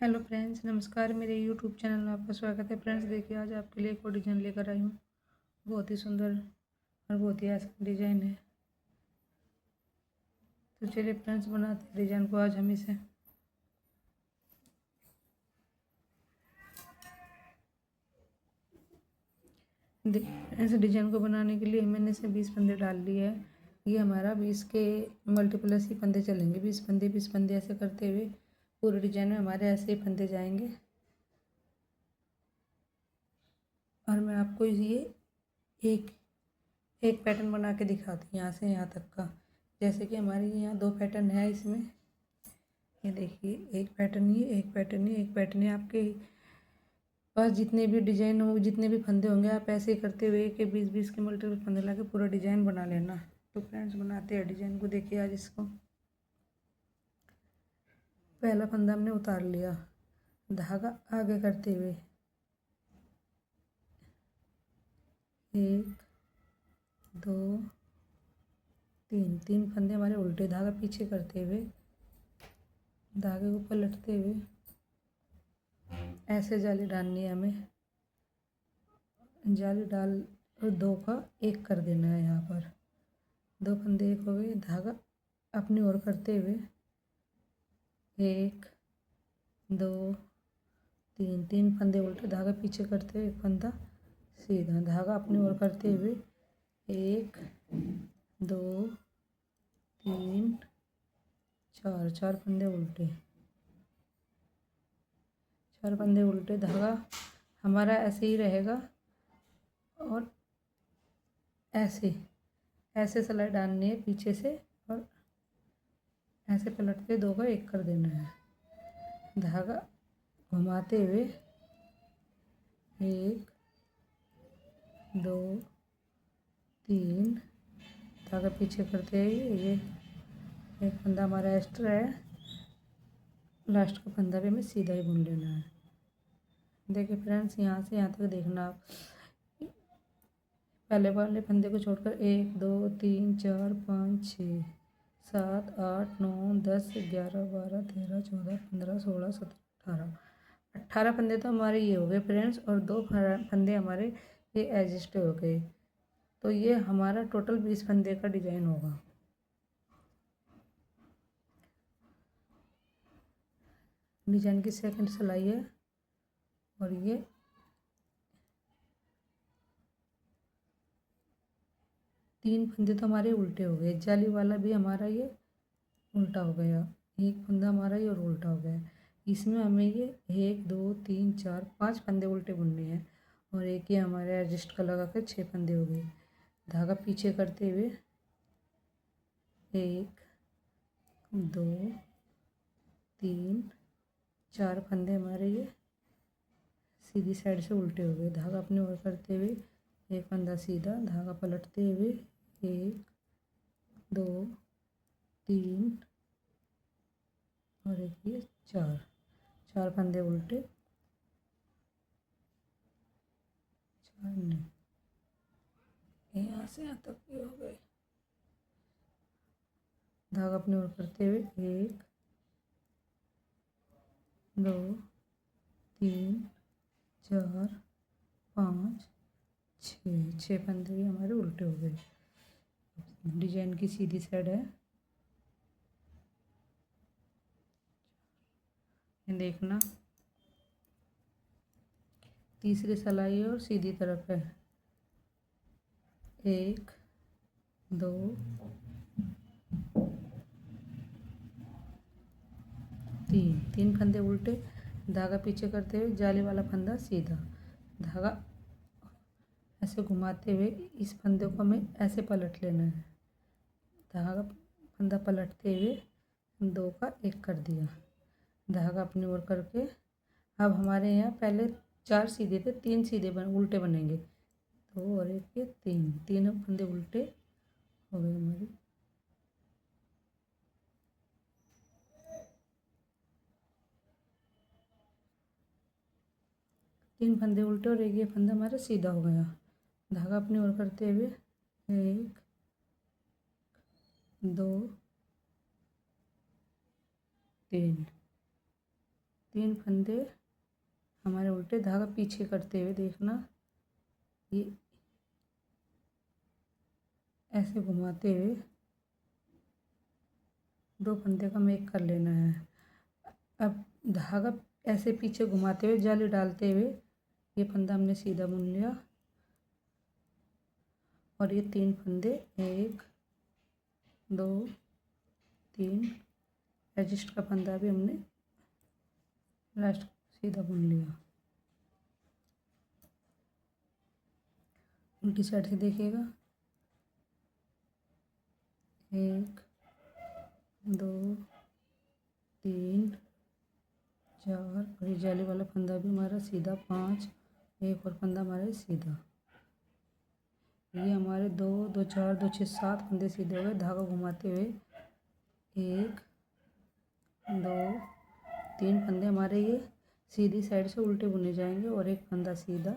Hello friends, नमस्कार। मेरे YouTube channel में आपका स्वागत है। फ्रेंड्स, देखिए आज आपके लिए एक और डिज़ाइन लेकर आई हूँ। बहुत ही सुंदर और बहुत ही आसान डिज़ाइन है। तो चलिए फ्रेंड्स, बनाते हैं डिज़ाइन को आज हम इसे। फ्रेंड्स, डिज़ाइन को बनाने के लिए मैंने से 20 फंदे डाल लिए है। ये हमारा 20 के मल्टीप्लस ही फंदे चलेंगे। 20 फंदे ऐसे करते हुए पूरे डिज़ाइन में हमारे ऐसे ही फंदे जाएंगे। और मैं आपको ये एक एक पैटर्न बना के दिखाती हूँ, यहाँ से यहाँ तक का। जैसे कि हमारे यहाँ 2 पैटर्न है इसमें। ये देखिए, एक पैटर्न ये, एक पैटर्न ये, एक पैटर्न ये। आपके पास जितने भी डिजाइन हो, जितने भी फंदे होंगे, आप ऐसे ही करते हुए कि 20 के मल्टीपल फंदे ला के पूरा डिजाइन बना लेना। तो फ्रेंड्स, बनाते हैं डिजाइन को। देखिए आज इसको पहला फंदा हमने उतार लिया, धागा आगे करते हुए 1 2 3 फंदे हमारे उल्टे, धागा पीछे करते हुए धागे को पलटते हुए ऐसे जाली डालनी है हमें। जाली डाल और 2 का 1 कर देना है। यहाँ पर 2 फंदे 1 हो गए, धागा अपनी ओर करते हुए 1 2 3 फंदे उल्टे, धागा पीछे करते हुए 1 फंदा सीधा, धागा अपनी ओर करते हुए 1 2 3 4 फंदे उल्टे, 4 फंदे उल्टे। धागा हमारा ऐसे ही रहेगा और ऐसे ऐसे सिलाई डालनी है पीछे से और ऐसे पलटते 2 का 1 कर देना है। धागा घुमाते हुए 1 2 3, धागा पीछे करते हुए ये एक फंदा हमारा एक्स्ट्रा है, लास्ट का फंदा भी हमें सीधा ही बुन लेना है। देखिए फ्रेंड्स, यहाँ से यहाँ तक देखना आप। पहले वाले फंदे को छोड़कर 1 2 3 4 5 6 7 8 9 10 11 12 13 14 15 16 17 18 फंदे तो हमारे ये हो गए फ्रेंड्स, और 2 फंदे हमारे ये एडजस्ट हो गए। तो ये हमारा टोटल 20 फंदे का डिजाइन होगा। डिजाइन की सेकंड सिलाई है और ये 3 फंदे तो हमारे उल्टे हो गए। जाली वाला भी हमारा ये उल्टा हो गया, एक फंदा हमारा ये और उल्टा हो गया। इसमें हमें ये 1 2 3 4 5 फंदे उल्टे बुनने हैं और एक ये हमारे एडजस्ट का लगा कर 6 फंदे हो गए। धागा पीछे करते हुए 1 2 3 4 फंदे हमारे ये सीधी साइड से उल्टे हो गए। धागा अपने ओर करते हुए एक फंदा सीधा, धागा पलटते हुए 1 2 3 और एक ये 4 फंदे उल्टे, 4 नहीं, यहाँ से यहाँ तक ये हो गए। धागा अपने ओर करते हुए 1 2 3 4 5 6 फंदे भी हमारे उल्टे हो गए। डिजाइन की सीधी साइड है, ये देखना। तीसरी सिलाई और सीधी तरफ है 1 2 3 फंदे उल्टे, धागा पीछे करते हुए जाली वाला फंदा सीधा, धागा ऐसे घुमाते हुए इस फंदे को हमें ऐसे पलट लेना है। धागा फंदा पलटते हुए 2 का 1 कर दिया, धागा अपनी ओर करके। अब हमारे यहाँ पहले 4 सीधे थे, 3 सीधे उल्टे बनेंगे। 2 और 1 के 3, तीनों फंदे उल्टे हो गए हमारे। तीन फंदे उल्टे और एक ये फंदा हमारा सीधा हो गया। धागा अपनी ओर करते हुए 1 2 3 3 फंदे हमारे उल्टे, धागा पीछे करते हुए देखना, ये ऐसे घुमाते हुए 2 फंदे का मेक कर लेना है। अब धागा ऐसे पीछे घुमाते हुए जाली डालते हुए ये फंदा हमने सीधा बुन लिया और ये 3 फंदे 1 2 3 एडजस्ट का फंदा भी हमने लास्ट सीधा बुन लिया। उल्टी साइड से देखिएगा, 1 2 3 4 और ये जाली वाला फंदा भी हमारा सीधा 5, एक और फंदा हमारा सीधा। ये हमारे 2 2 4 2 6 7 फंदे सीधे हो गए। धागा घुमाते हुए 1 2 3 फंदे हमारे ये सीधी साइड से उल्टे बुने जाएंगे और एक फंदा सीधा।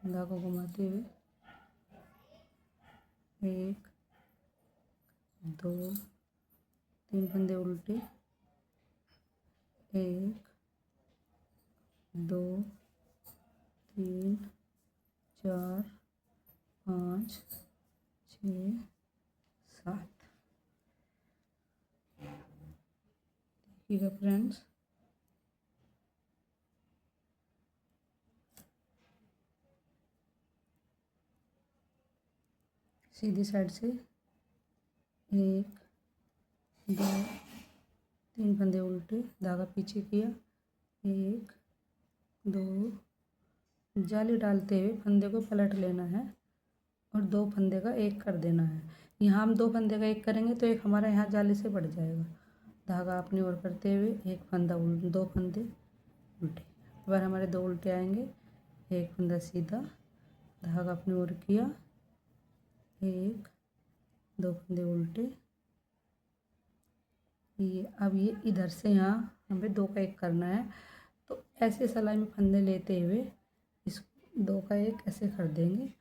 धागा घुमाते हुए 1 2 3 फंदे उल्टे, 1 2 3 4 5 6 7। ठीक है फ्रेंड्स, सीधी साइड से 1 2 3 फंदे उल्टे, धागा पीछे किया, 1 2 जाली डालते हुए फंदे को पलट लेना है और 2 फंदे का एक कर देना है। यहाँ हम 2 फंदे का एक करेंगे तो एक हमारा यहाँ जाली से बढ़ जाएगा। धागा अपनी ओर करते हुए एक फंदा उल्टे, 2 फंदे उल्टे, बार हमारे 2 उल्टे आएंगे, एक फंदा सीधा, धागा अपनी ओर किया, 1 2 फंदे उल्टे। ये अब ये इधर से यहाँ हमें 2 का एक करना है, तो ऐसे सिलाई में फंदे लेते हुए इस 2 का एक ऐसे कर देंगे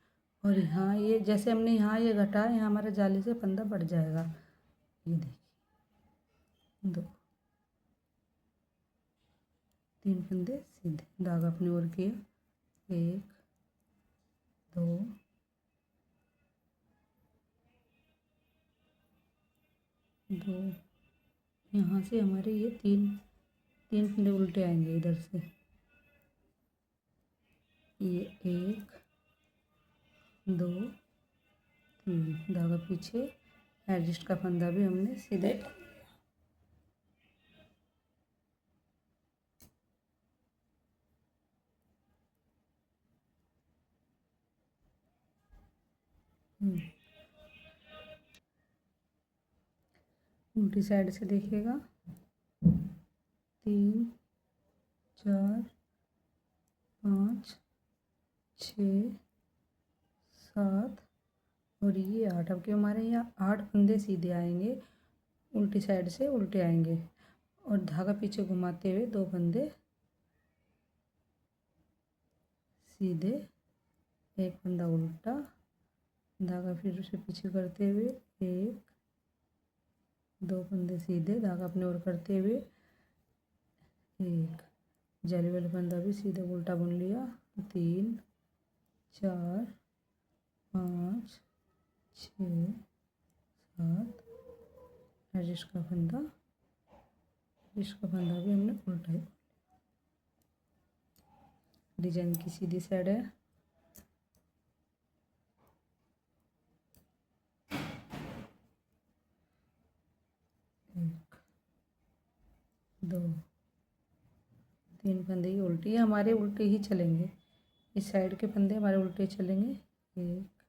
और यहाँ ये जैसे हमने यहाँ ये घटा, यहाँ हमारा जाली से फंदा बढ़ जाएगा। ये देखिए 2 3 फंदे सीधे, धागा अपनी ओर किया, 1 2 2, यहाँ से हमारे ये 3 फंदे उल्टे आएंगे इधर से, ये 1 2 3, धागा पीछे, एडजस्ट का फंदा भी हमने सीधे उल्टी साइड से देखिएगा, 3 4 5 6 7 और ये 8। अब के हमारे यहाँ 8 फंदे सीधे आएंगे, उल्टी साइड से उल्टे आएंगे और धागा पीछे घुमाते हुए 2 फंदे सीधे, एक फंदा उल्टा, धागा फिर उसे पीछे करते हुए 1 2 फंदे सीधे, धागा अपने ओर करते हुए 1, जाली वाला फंदा भी सीधे उल्टा बुन लिया, 3 4 5 6 7, एडजस्ट का फंदा, इसका फंदा भी हमने उल्टा ही। डिजाइन की सीधी साइड है, 1 2 3 फंदे ही उल्टी, हमारे उल्टे ही चलेंगे, इस साइड के फंदे हमारे उल्टे चलेंगे, 1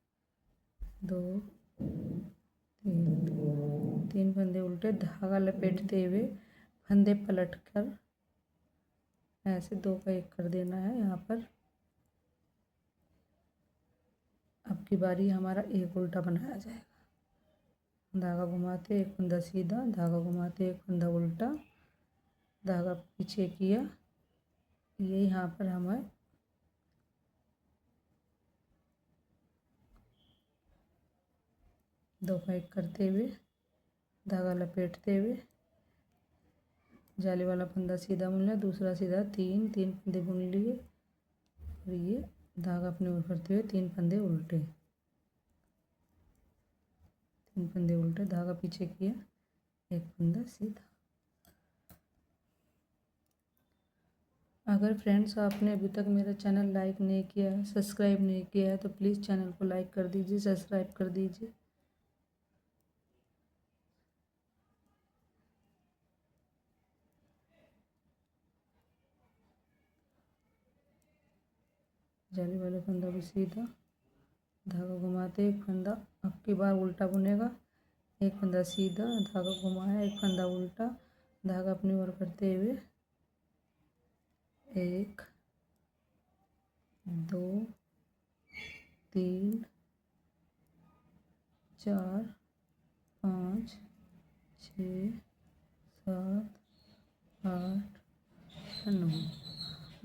2 3 फंदे उल्टे, धागा लपेटते हुए फंदे पलट कर ऐसे 2 का एक कर देना है यहाँ पर। अब की बारी हमारा एक उल्टा बनाया जाएगा, धागा घुमाते एक फंदा सीधा, धागा घुमाते एक फंदा उल्टा, धागा पीछे किया, ये यहाँ पर हमें 2 का एक करते हुए, धागा लपेटते हुए जाली वाला फंदा सीधा बुन लिया, दूसरा सीधा, तीन तीन फंदे बुन लिए और ये धागा अपने ओर करते हुए तीन फंदे उल्टे, तीन फंदे उल्टे, धागा पीछे किया, एक फंदा सीधा। अगर फ्रेंड्स आपने अभी तक मेरा चैनल लाइक नहीं किया है, सब्सक्राइब नहीं किया है तो प्लीज़ चैनल को लाइक कर दीजिए, सब्सक्राइब कर दीजिए। जाली वाला फंदा भी सीधा, धागा घुमाते एक फंदा, अब की बार उल्टा बुनेगा, एक फंदा सीधा, धागा घुमाया, एक फंदा उल्टा, धागा अपनी ओर करते हुए, एक, दो, तीन, चार, पाँच, छः, सात, आठ, नौ।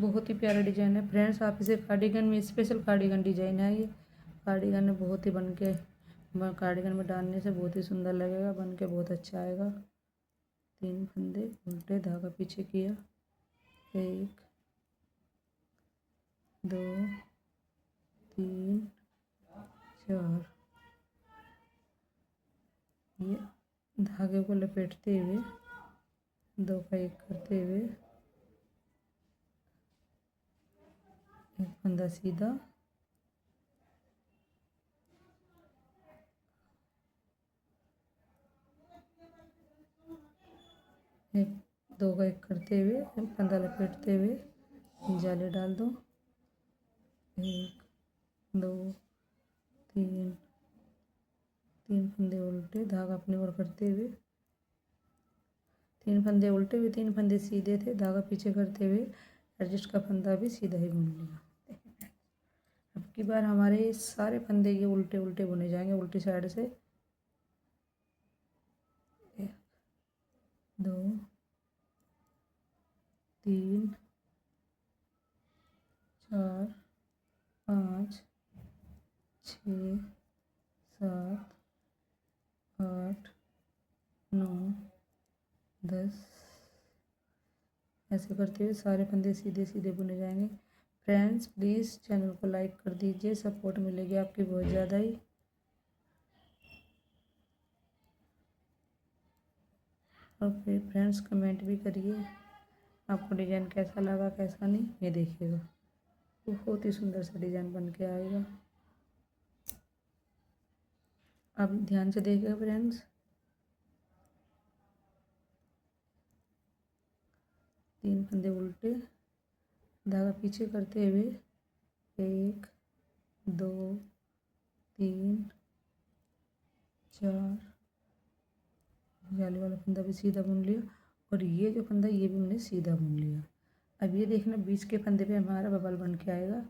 बहुत ही प्यारा डिजाइन है फ्रेंड्स। आप इसे कार्डिगन में, स्पेशल कार्डिगन डिजाइन है ये। कार्डिगन में बहुत ही कार्डिगन में डालने से बहुत ही सुंदर लगेगा, बन के बहुत अच्छा आएगा। तीन फंदे उल्टे, धागा पीछे किया, एक, दो, तीन, चार, ये धागे को लपेटते हुए, दो का एक करते हुए, एक फंदा सीधा, एक, दो का एक करते हुए, फंदा लपेटते हुए जाली डाल दो, एक, दो, तीन, तीन फंदे उल्टे, धागा अपनी ओर करते हुए, तीन फंदे उल्टे हुए, तीन फंदे सीधे थे, धागा पीछे करते हुए एडजस्ट का फंदा भी सीधा ही बुन लिया। अब की बार हमारे सारे फंदे ये उल्टे उल्टे बुने जाएंगे, उल्टी साइड से। एक, दो, तीन, चार, पाँच, छः, सात, आठ, नौ, 10, ऐसे करते हुए सारे फंदे सीधे सीधे बुने जाएंगे। फ्रेंड्स प्लीज़ चैनल को लाइक कर दीजिए, सपोर्ट मिलेगी आपकी बहुत ज़्यादा ही। और फिर फ्रेंड्स कमेंट भी करिए आपको डिज़ाइन कैसा लगा कैसा नहीं, ये देखिएगा बहुत ही सुंदर सा डिज़ाइन बन के आएगा। आप ध्यान से देखिएगा फ्रेंड्स। तीन फंदे उल्टे, धागा पीछे करते हुए, एक, दो, तीन, चार, जाली वाला फंदा भी सीधा बुन लिया और ये जो फंदा ये भी हमने सीधा बुन लिया। अब ये देखना बीच के फंदे पे हमारा बबल बन के आएगा,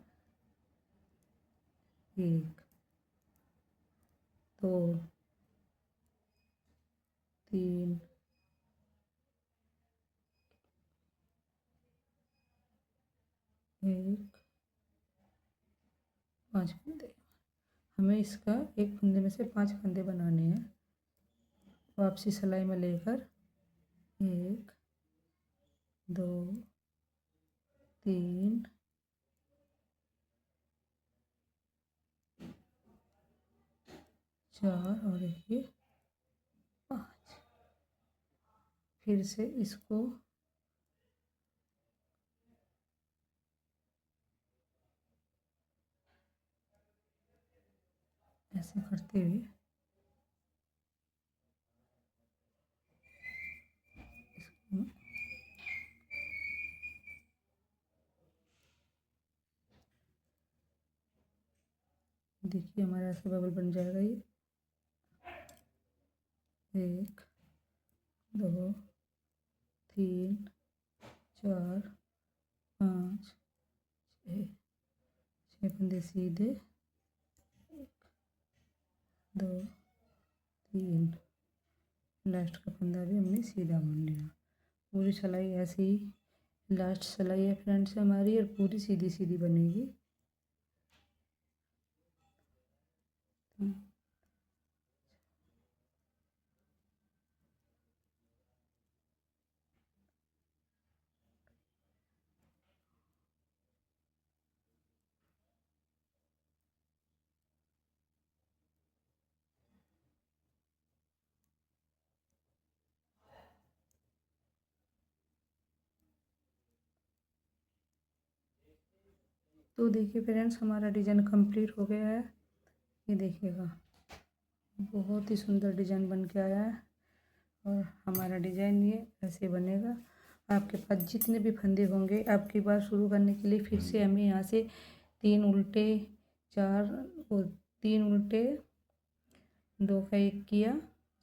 एक, दो, तीन, एक, पांच फंदे। हमें इसका एक फंदे में से पांच फंदे बनाने हैं, वापसी सिलाई में लेकर, एक, दो, तीन, चार और ये पाँच। फिर से इसको ऐसे करते हुए इसको देखिए हमारा ऐसे बबल बन जाएगा ये, एक, दो, तीन, चार, पाँच, छः, छः फंदे सीधे, एक, दो, तीन, लास्ट का फंदा भी हमने सीधा बुन लिया। पूरी सिलाई ऐसे ही लास्ट सिलाई है फ्रेंड्स हमारी, और पूरी सीधी सीधी बनेगी। तो देखिए फ्रेंड्स, हमारा डिज़ाइन कंप्लीट हो गया है। ये देखिएगा, बहुत ही सुंदर डिज़ाइन बन के आया है। और हमारा डिज़ाइन ये ऐसे बनेगा। आपके पास जितने भी फंदे होंगे, आपकी बार शुरू करने के लिए फिर से हमें यहाँ से 3 उल्टे 4 और 3 उल्टे 2 का 1 किया,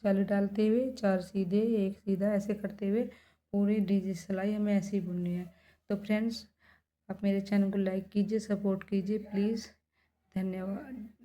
जाली डालते हुए 4 सीधे 1 सीधा ऐसे करते हुए पूरी सिलाई हमें ऐसे ही बुननी है। तो फ्रेंड्स, आप मेरे चैनल को लाइक कीजिए, सपोर्ट कीजिए प्लीज़। धन्यवाद।